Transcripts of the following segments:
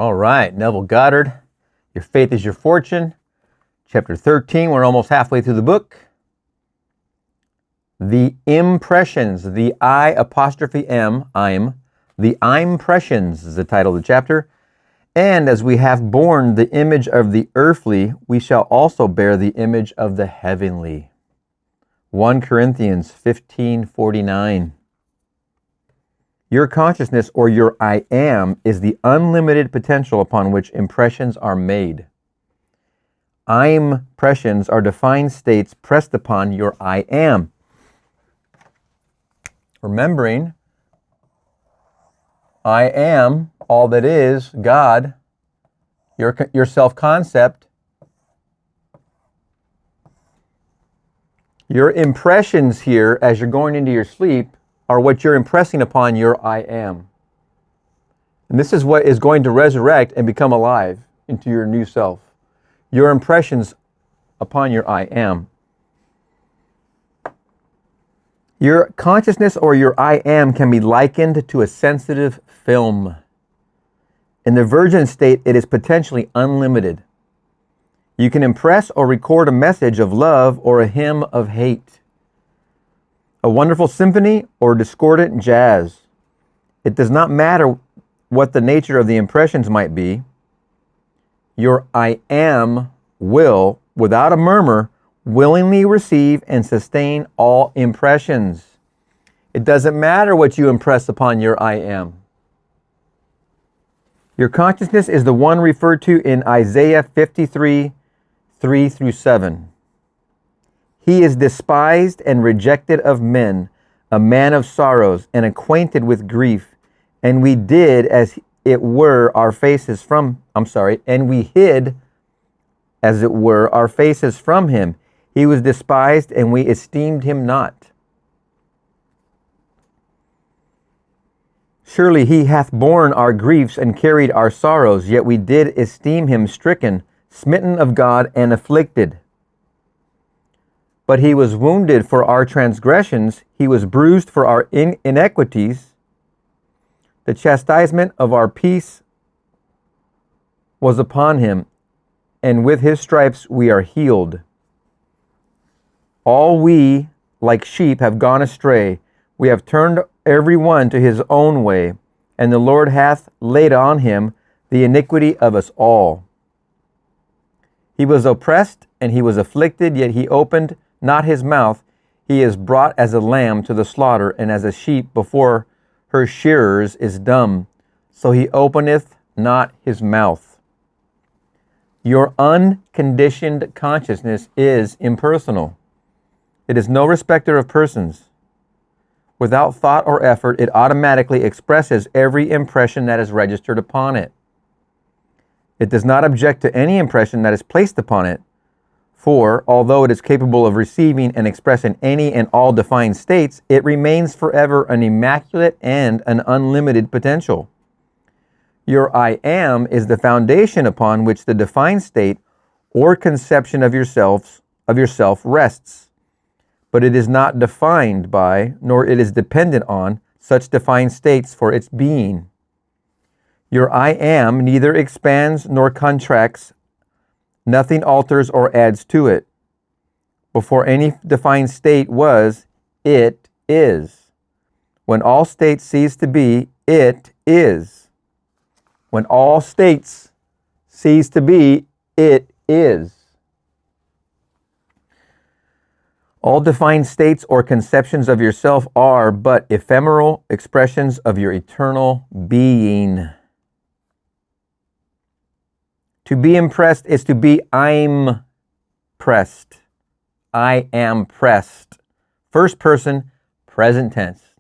All right, Neville Goddard, Your Faith is Your Fortune, chapter 13. We're almost halfway through the book. The impressions, the the impressions is the title of the chapter. And as we have borne the image of the earthly, we shall also bear the image of the heavenly. 1 Corinthians 15:49. Your consciousness, or your I am, is the unlimited potential upon which impressions are made. Impressions are defined states pressed upon your I am. Remembering, I am all that is, God, your self-concept. Your impressions here, as you're going into your sleep, are what you're impressing upon your I am. And this is what is going to resurrect and become alive into your new self. Your impressions upon your I am. Your consciousness or your I am can be likened to a sensitive film. In the virgin state, it is potentially unlimited. You can impress or record a message of love or a hymn of hate, a wonderful symphony or discordant jazz. It does not matter what the nature of the impressions might be. Your I am will, without a murmur, willingly receive and sustain all impressions. It doesn't matter what you impress upon your I am. Your consciousness is the one referred to in Isaiah 53:3-7. He is despised and rejected of men, a man of sorrows and acquainted with grief, and we did as it were our faces from, and we hid as it were our faces from him. He was despised and we esteemed him not. Surely he hath borne our griefs and carried our sorrows, yet we did esteem him stricken, smitten of God, and afflicted. But he was wounded for our transgressions, he was bruised for our iniquities. The chastisement of our peace was upon him, and with his stripes we are healed. All we, like sheep, have gone astray. We have turned every one to his own way, and the Lord hath laid on him the iniquity of us all. He was oppressed and he was afflicted, yet he opened not his mouth. He is brought as a lamb to the slaughter, and as a sheep before her shearers is dumb, so he openeth not his mouth. Your unconditioned consciousness is impersonal. It is no respecter of persons. Without thought or effort, it automatically expresses every impression that is registered upon it. It does not object to any impression that is placed upon it, for although it is capable of receiving and expressing any and all defined states, it remains forever an immaculate and an unlimited potential. Your I am is the foundation upon which the defined state or conception of yourself rests, but it is not defined by, nor it is dependent on, such defined states for its being. Your I am neither expands nor contracts. Nothing alters or adds to it. Before any defined state was, it is. When all states cease to be, it is. When all states cease to be, it is. All defined states or conceptions of yourself are but ephemeral expressions of your eternal being. To be impressed is to be I'm pressed. I am pressed. First person, present tense.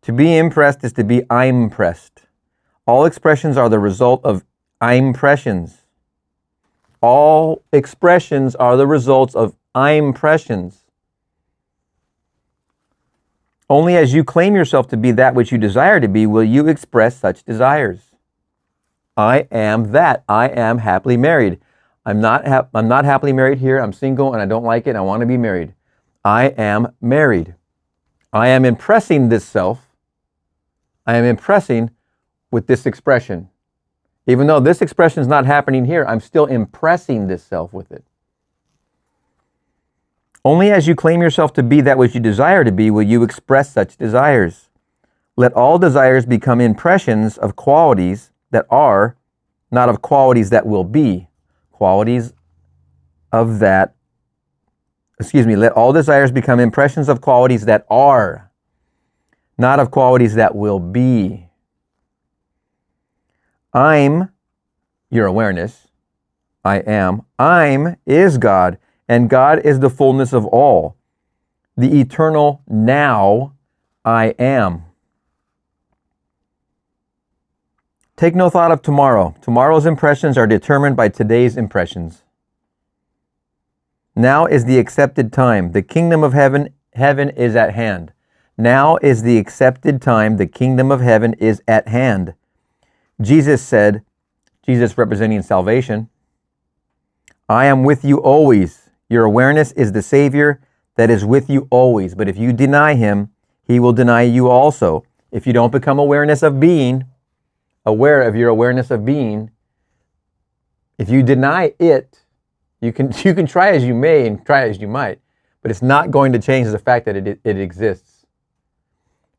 To be impressed is to be I'm pressed. All expressions are the result of impressions. All expressions are the results of impressions. Only as you claim yourself to be that which you desire to be will you express such desires. I am that. I am happily married. I'm not happily married here. I'm single and I don't like it. I want to be married. I am married. I am impressing this self. I am impressing with this expression. Even though this expression is not happening here, I'm still impressing this self with it. Only as you claim yourself to be that which you desire to be will you express such desires. Let all desires become impressions of qualities that are, not of qualities that will be. Qualities of that, let all desires become impressions of qualities that are, not of qualities that will be. I'm, your awareness, I am. I'm is God, and God is the fullness of all. The eternal now, I am. Take no thought of tomorrow. Tomorrow's impressions are determined by today's impressions. Now is the accepted time. The kingdom of heaven is at hand. Now is the accepted time. The kingdom of heaven is at hand. Jesus said, Jesus representing salvation, I am with you always. Your awareness is the Savior that is with you always. But if you deny him, he will deny you also. If you don't become awareness of being, aware of your awareness of being, if you deny it, you can try as you may and try as you might, but it's not going to change the fact that it exists.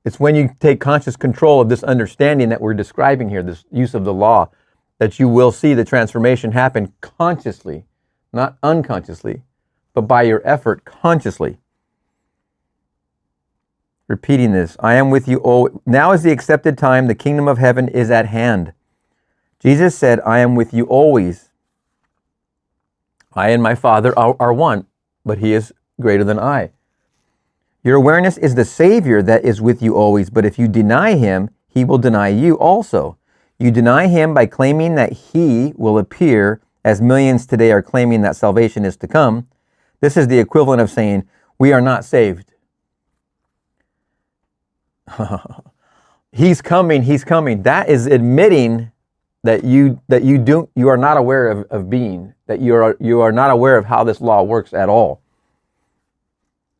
It's when you take conscious control of this understanding that we're describing here, this use of the law, that you will see the transformation happen consciously, not unconsciously, but by your effort consciously. Repeating this, I am with you always. Now is the accepted time. The kingdom of heaven is at hand. Jesus said, I am with you always. I and my Father are one, but he is greater than I. Your awareness is the Savior that is with you always, but if you deny him, he will deny you also. You deny him by claiming that he will appear, as millions today are claiming that salvation is to come. This is the equivalent of saying, we are not saved. He's coming, he's coming. That is admitting that you are not aware of being, that you are not aware of how this law works at all.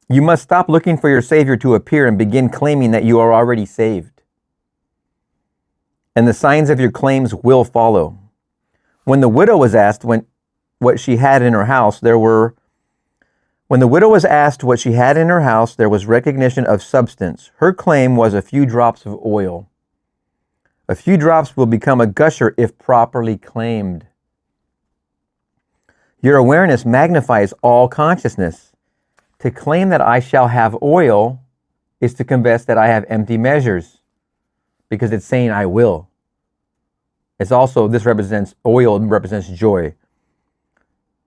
You must stop looking for your Savior to appear and begin claiming that you are already saved. And the signs of your claims will follow. When the widow was asked what she had in her house, there was recognition of substance. Her claim was a few drops of oil. A few drops will become a gusher if properly claimed. Your awareness magnifies all consciousness. To claim that I shall have oil is to confess that I have empty measures, because it's saying I will. It's also, oil represents joy.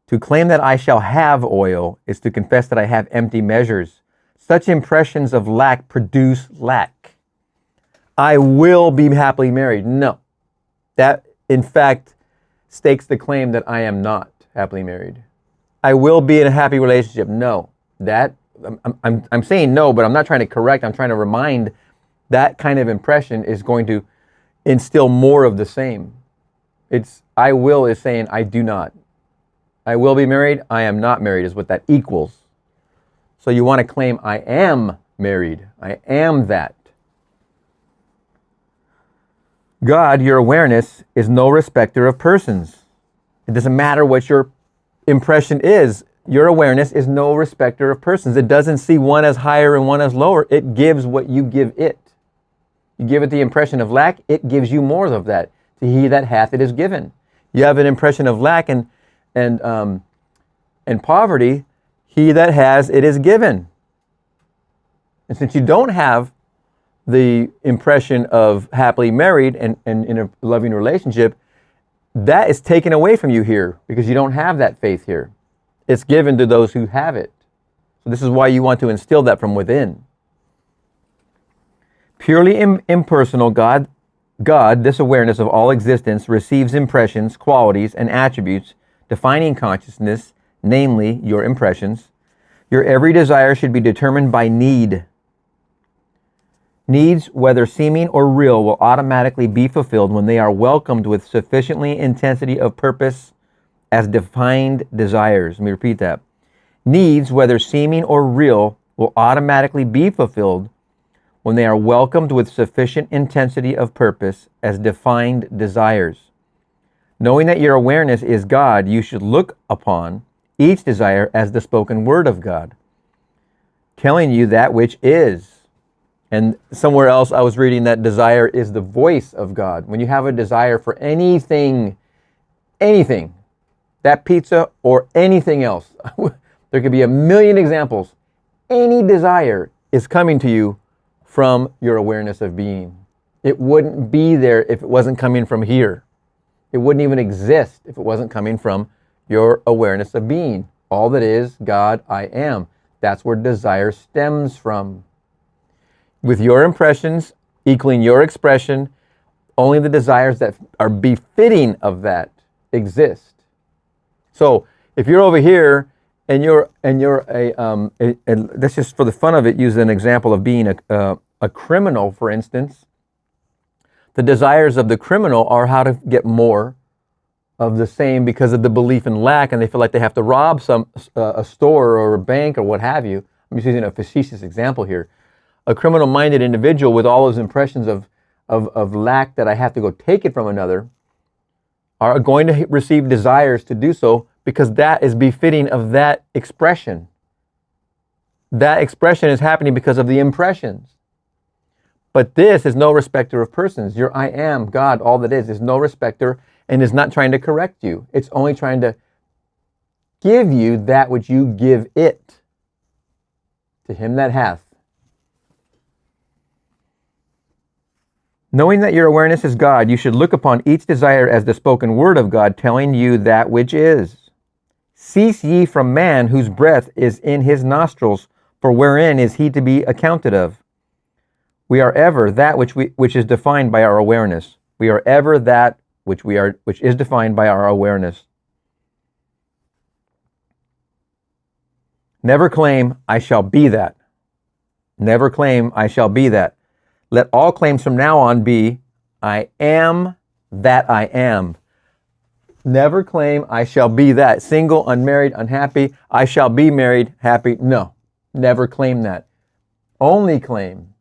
To claim that I shall have oil is to confess that I have empty measures. Such impressions of lack produce lack. I will be happily married. No. That, in fact, stakes the claim that I am not happily married. I will be in a happy relationship. No. I'm saying no, but I'm not trying to correct. I'm trying to remind that kind of impression is going to instill more of the same. I will is saying I do not. I will be married, I am not married is what that equals. So you want to claim I am married. I am that. God, your awareness, is no respecter of persons. It doesn't matter what your impression is. Your awareness is no respecter of persons. It doesn't see one as higher and one as lower. It gives what you give it. You give it the impression of lack, it gives you more of that. To he that hath, it is given. You have an impression of lack and poverty, he that has, it is given. And since you don't have the impression of happily married and in a loving relationship, that is taken away from you here because you don't have that faith here. It's given to those who have it. So this is why you want to instill that from within. Purely impersonal God, this awareness of all existence, receives impressions, qualities, and attributes defining consciousness, namely your impressions. Your every desire should be determined by need. Needs, whether seeming or real, will automatically be fulfilled when they are welcomed with sufficiently intensity of purpose as defined desires. Let me repeat that. Needs, whether seeming or real, will automatically be fulfilled when they are welcomed with sufficient intensity of purpose as defined desires. Knowing that your awareness is God, you should look upon each desire as the spoken word of God, telling you that which is. And somewhere else I was reading that desire is the voice of God. When you have a desire for anything, that pizza or anything else, there could be a million examples. Any desire is coming to you from your awareness of being. It wouldn't be there if it wasn't coming from here. It wouldn't even exist if it wasn't coming from your awareness of being. All that is, God, I am. That's where desire stems from. With your impressions equaling your expression, only the desires that are befitting of that exist. So if you're over here and you're let's just for the fun of it use an example of being a criminal, for instance. The desires of the criminal are how to get more of the same because of the belief in lack, and they feel like they have to rob a store or a bank or what have you. I'm just using a facetious example here. A criminal-minded individual with all those impressions of lack that I have to go take it from another are going to receive desires to do so because that is befitting of that expression. That expression is happening because of the impressions. But this is no respecter of persons. Your I am, God, all that is no respecter and is not trying to correct you. It's only trying to give you that which you give it. To him that hath. Knowing that your awareness is God, you should look upon each desire as the spoken word of God, telling you that which is. Cease ye from man, whose breath is in his nostrils, for wherein is he to be accounted of? We are ever that which is defined by our awareness. We are ever that which is defined by our awareness. Never claim, I shall be that. Never claim, I shall be that. Let all claims from now on be, I am that I am. Never claim, I shall be that. Single, unmarried, unhappy, I shall be married, happy. No, never claim that. Only claim,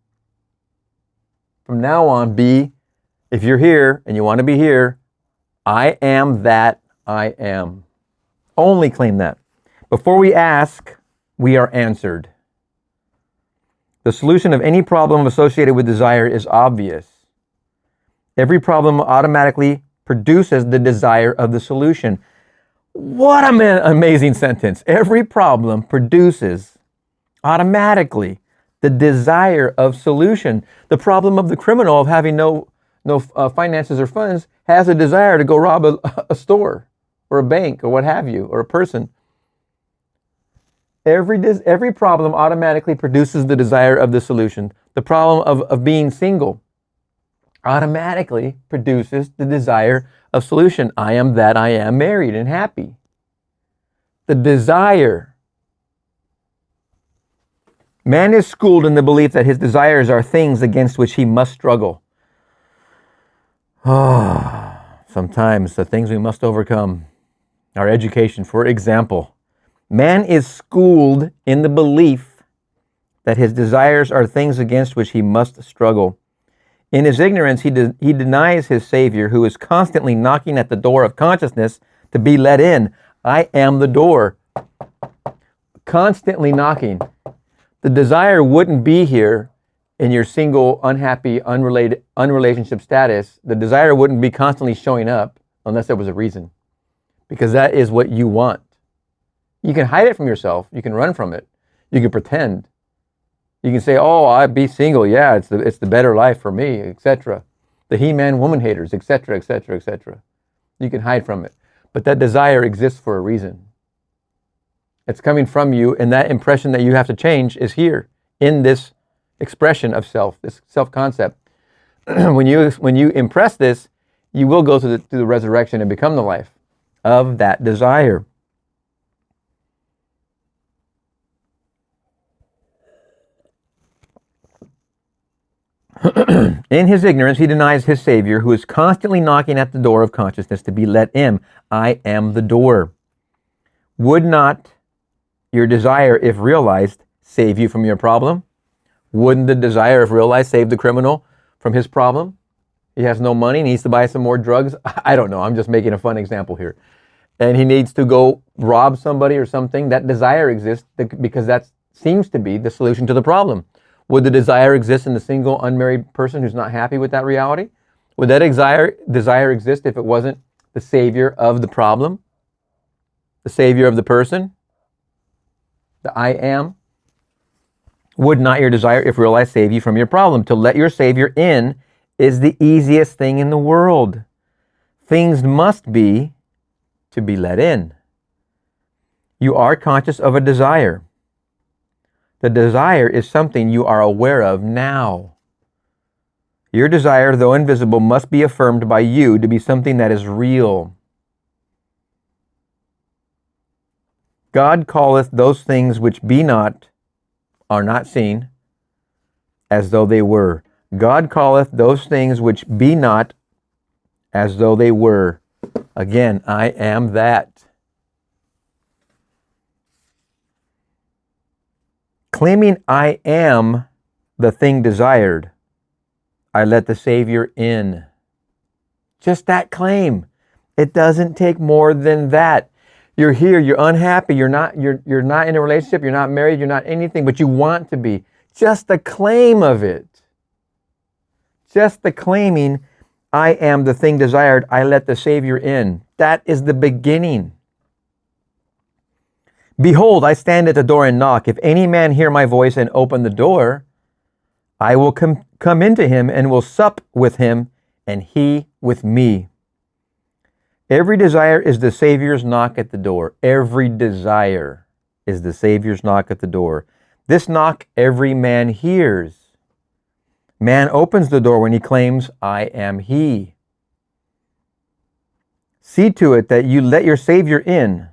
from now on, be, if you're here and you want to be here, I am that I am. Only claim that. Before we ask, we are answered. The solution of any problem associated with desire is obvious. Every problem automatically produces the desire of the solution. What an amazing sentence. Every problem produces automatically the desire of solution. The problem of the criminal of having no finances or funds has a desire to go rob a store or a bank or what have you, or a person. Every problem automatically produces the desire of the solution. The problem of being single automatically produces the desire of solution. I am that I am married and happy. The desire. Man is schooled in the belief that his desires are things against which he must struggle. Sometimes the things we must overcome. Our education, for example. Man is schooled in the belief that his desires are things against which he must struggle. In his ignorance, he denies his Savior, who is constantly knocking at the door of consciousness to be let in. I am the door. Constantly knocking. The desire wouldn't be here in your single, unhappy, unrelationship status. The desire wouldn't be constantly showing up unless there was a reason. Because that is what you want. You can hide it from yourself. You can run from it. You can pretend. You can say, oh, I'd be single. Yeah, it's the better life for me, etc. The he-man woman haters, etc., etc., etc. You can hide from it. But that desire exists for a reason. It's coming from you, and that impression that you have to change is here in this expression of self, this self-concept. When you impress this, you will go through the resurrection and become the life of that desire. In his ignorance, he denies his Savior, who is constantly knocking at the door of consciousness to be let in. I am the door. Would not your desire, if realized, save you from your problem? Wouldn't the desire of real life save the criminal from his problem? He has no money, needs to buy some more drugs. I don't know. I'm just making a fun example here. And he needs to go rob somebody or something. That desire exists because that seems to be the solution to the problem. Would the desire exist in the single unmarried person who's not happy with that reality? Would that desire exist if it wasn't the savior of the problem? The savior of the person? The I am? Would not your desire, if real life, save you from your problem? To let your Savior in is the easiest thing in the world. Things must be to be let in. You are conscious of a desire. The desire is something you are aware of now. Your desire, though invisible, must be affirmed by you to be something that is real. God calleth those things which be not, are not seen, as though they were. God calleth those things which be not, as though they were. Again, I am that. Claiming I am the thing desired, I let the Savior in. Just that claim. It doesn't take more than that. You're here, you're unhappy, you're not in a relationship, you're not married, you're not anything, but you want to be. Just the claim of it. Just the claiming, I am the thing desired, I let the Savior in. That is the beginning. Behold, I stand at the door and knock. If any man hear my voice and open the door, I will come into him and will sup with him, and he with me. Every desire is the Savior's knock at the door. Every desire is the Savior's knock at the door. This knock every man hears. Man opens the door when he claims, I am he. See to it that you let your Savior in.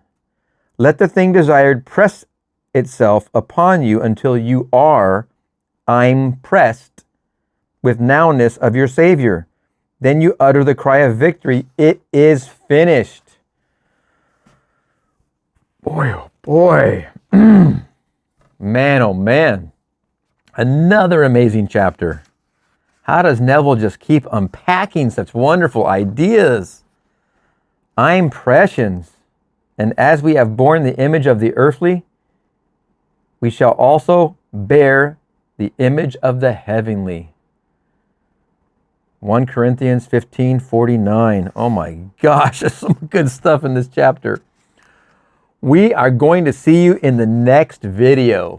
Let the thing desired press itself upon you until you are, I'm pressed, with nowness of your Savior. Then you utter the cry of victory, it is finished. Boy, oh boy. Man, oh man. Another amazing chapter. How does Neville just keep unpacking such wonderful ideas? Impressions. And as we have borne the image of the earthly, we shall also bear the image of the heavenly. 1 Corinthians 15:49. Oh my gosh, there's some good stuff in this chapter. We are going to see you in the next video.